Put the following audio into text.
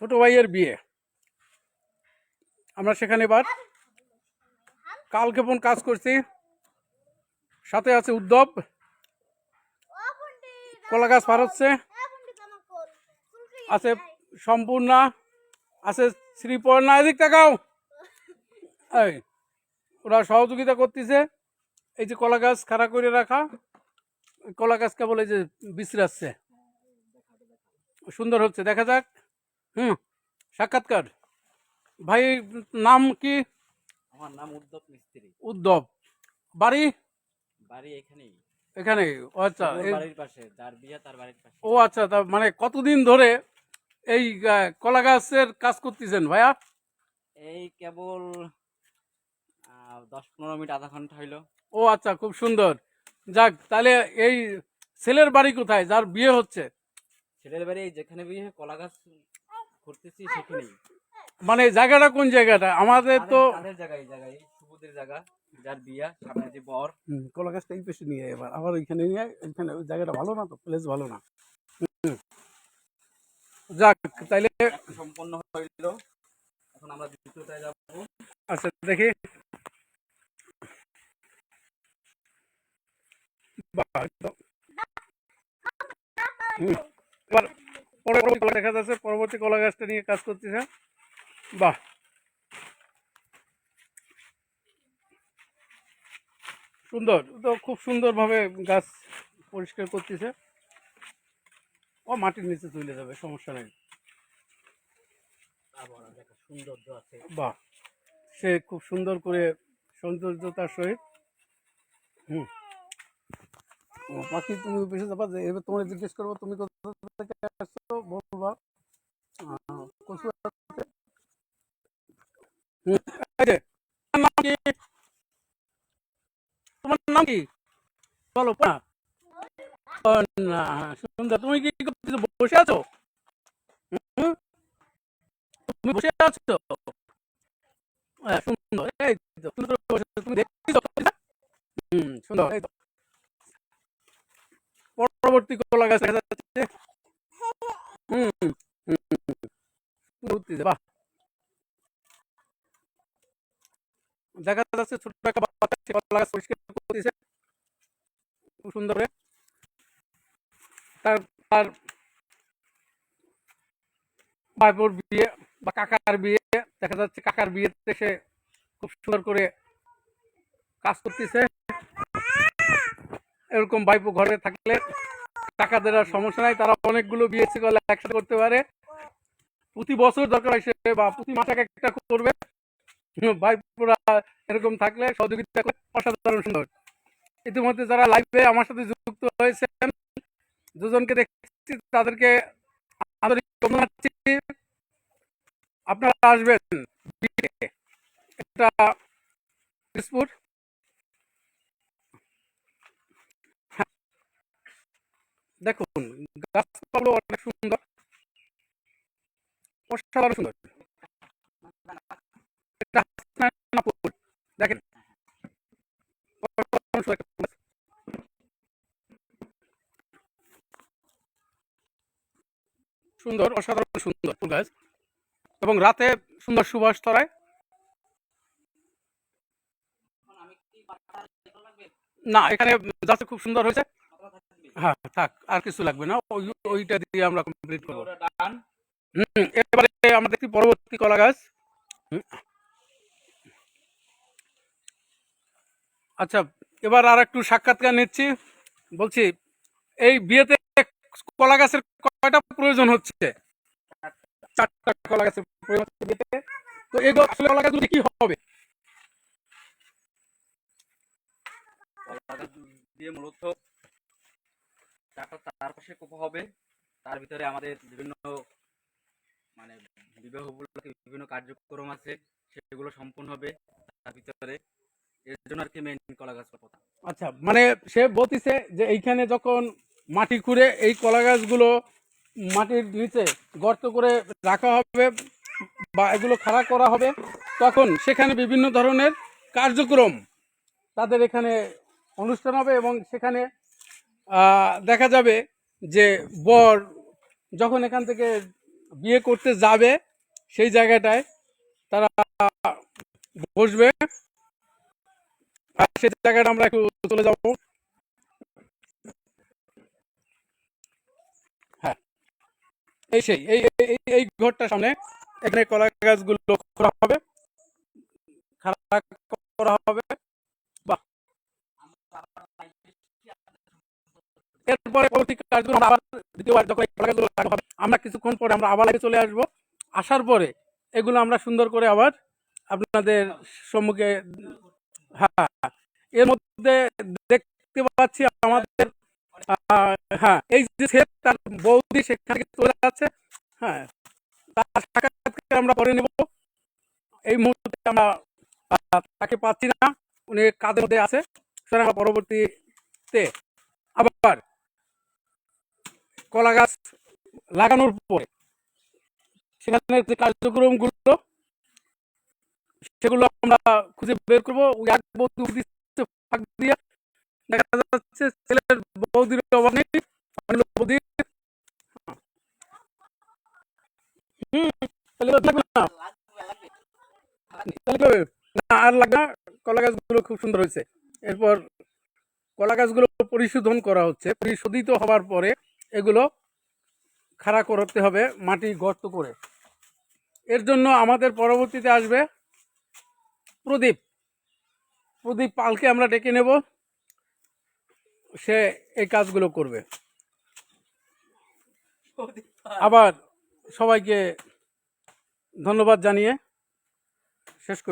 ছোট ভাইয়ের বিয়ে। আমরা সেখানে এবার কালক্ষেপণ কাজ করছি। সাথে আছে উদ্যব, কলা গাছ পার হচ্ছে, আছে সম্পূর্ণা, আছে শ্রীপর্ণা। এদিক তাকাও। এই ওরা সহযোগিতা করতেছে। এই যে কলা গাছ খাড়া করে রাখা, কলা গাছ কেবল এই যে বিশ্রাচ্ছে, সুন্দর হচ্ছে, দেখা যাক। সাক্ষাৎকার। ভাই নাম কি? আমার নাম উদ্যোগ মিস্ত্রি। উদ্যব। বাড়ি? বাড়ি এখানেই। এখানে? আচ্ছা, বাড়ির পাশে, যার বিয়ে তার বাড়ির পাশে। ও আচ্ছা, তা মানে কতদিন ধরে এই কলা গাছের কাজ করতেছেন ভাইয়া? এই কেবল 10-15 মিনিট, আধা ঘন্টা হইলো। ও আচ্ছা, খুব সুন্দর। যাক, তাহলে এই ছেলের বাড়ি কোথায় যার বিয়ে হচ্ছে? ছেলের বাড়ি যেখানে বিয়ে কলা গাছ করতেছি সেখানেই। মানে জায়গাটা কোন জায়গাটা? আমাদের তো জায়গায় সুবুদের জায়গা, যার বিয়া সামনে যে বর। কলা গাছটা এই পেশে নিয়ে এবার আবার ওইখানে নিয়ে, ওইখানে ওই জায়গাটা ভালো না তো, প্লেস ভালো না। যাক, তাইলে সম্পন্ন হইল। এখন আমরা দ্বিতীয়টায় যাব। আচ্ছা, দেখি। এবার পরবর্তী দেখা যাচ্ছে, পরবর্তী কলা গাছটা নিয়ে কাজ করতেছে। বাহ, সুন্দর তো, খুব সুন্দরভাবে গাছ পরিষ্কার করতেছে। ও মাটির নিচে চলে যাবে, সমস্যা নেই। সৌন্দর্য আছে। বাহ, সে খুব সুন্দর করে সৌন্দর্যতার সহিত। বাকি তুমি বেশি যাবা যে, এবার তোমার জিজ্ঞেস করবো তুমি কোথা থেকে আসছো, বলবা। তোমার নাম কি? তোমার নাম কি বলো পা? সুন্দর। তুমি কি করতেছো, বসে আছো? তুমি বসে আছো? সুন্দর, এই তো সুন্দর বসে আছো। তুমি দেখতেছো? সুন্দর, এই তো পরবর্তী কলা গাছ দেখা যাচ্ছে। বাহ, দেখা যাচ্ছে ছোট একটা বাচ্চা কলা গাছ পরিষ্কার করতেছে খুব সুন্দর করে। তার তার ভাইপোর বিয়ে বা কাকার বিয়ে, দেখা যাচ্ছে কাকার বিয়েতে সে খুব সুন্দর করে কাজ করতেছে। এরকম ভাইপো ঘরে থাকলে কাকাদের আর সমস্যা নাই, তারা অনেকগুলো বিয়ে করলে একসাথে করতে পারে। প্রতি বছর দরকার হয় বা প্রতি মাসে একটা করবে। ভাইপোরা এরকম থাকলে সহযোগিতা করে অসাধারণ সুন্দর। ইতিমধ্যে যারা লাইভে আমার সাথে যুক্ত হয়েছেন, দুজনকে দেখছি, তাদেরকে আন্তরিক ধন্যবাদ জানাচ্ছি। আপনারা আসবেন, এটা দিসপুর। দেখুন, গাছপালা অনেক সুন্দর, অসাধারণ সুন্দর। এটা হাসনাপুর, দেখেন সুন্দর, অসাধারণ সুন্দর ফুল গাছ, এবং রাতে সুন্দর সুবাস ছড়ায়। না, এখানে যাচ্ছে খুব সুন্দর হয়েছে। হ্যাঁ, থাক, আর কিছু লাগবে না, ওইটা দিয়ে আমরা কমপ্লিট করবো। এবারে আমরা দেখি পরবর্তী কলা গাছ। আচ্ছা, এবার আর একটু সাক্ষাৎকার নিচ্ছি। বলছি, এই বিয়েতে কলা গাছের কয়টা প্রয়োজন হচ্ছে? 4টা কলা গাছের প্রয়োজন হচ্ছে বিয়েতে। তো এগুলো আসলে কলা গাছগুলো কি হবে? কলা গাছ দিয়ে মূলত চারপাশে কোপা হবে। তার ভিতরে আমাদের বিভিন্ন মানে বিবাহ উপলক্ষে বিভিন্ন কার্যক্রম আছে, সেগুলো সম্পূর্ণ হবে তার ভিতরে। এর জন্য আর কি মেইন কলা গাছ কথা। আচ্ছা, মানে সে বলতেছে যে এইখানে যখন মাটি খুঁড়ে এই কলা গাছগুলো মাটির নিচে গর্ত করে রাখা হবে বা এগুলো খাড়া করা হবে, তখন সেখানে বিভিন্ন ধরনের কার্যক্রম, তাদের এখানে অনুষ্ঠান হবে, এবং সেখানে দেখা যাবে যে বর যখন এখান থেকে বিয়ে করতে যাবে সেই জায়গাটায় তারা বসবে, আর সেই জায়গাটা আমরা একটু চলে যাব। হ্যাঁ, এই সেই এই এই এই ঘরটার সামনে এখানে কলা গাছগুলো করা হবে, খাড়া করা হবে। বাহ, এরপরে পরবর্তী কাজগুলো আমরা আবার দ্বিতীয়বার যখন এই কলা গাছগুলো লাগানো হবে, আমরা কিছুক্ষণ পরে আমরা আবার চলে আসবো। আসার পরে এগুলো আমরা সুন্দর করে আবার আপনাদের সম্মুখে, হ্যাঁ, এর মধ্যে দেখতে পাচ্ছি আমাদের হ্যাঁ, এই যে ছেলে তার বৌদি সেখান থেকে চলে যাচ্ছে। হ্যাঁ, তার সাক্ষাৎকার আমরা পরে নেব। এই মুহূর্তে আমরা তাকে পাচ্ছি না, উনি কাজের মধ্যে আছে। সুতরাং আমরা পরবর্তীতে আবার কলা গাছ লাগানোর পরে সেখানে যে কার্যক্রমগুলো সেগুলো আমরা খুঁজে বের করবো। ওই এক বৌদি ফাঁক দিয়ে দেখা যাচ্ছে ছেলের বৌদির অভাব নেই, বৌদি তাহলে লাগবে না, তাহলে না আর লাগবে না। কলা গাছগুলো খুব সুন্দর হয়েছে। এরপর কলা গাছগুলো পরিশোধন করা হচ্ছে, পরিশোধিত হওয়ার পরে এগুলো খাড়া করতে হবে মাটি গর্ত করে। এর জন্য আমাদের পরবর্তীতে আসবে প্রদীপ। প্রদীপ পালকে আমরা ডেকে নেব, সে এই কাজগুলো করবে। আবার সবাইকে ধন্যবাদ জানিয়ে শেষ করি।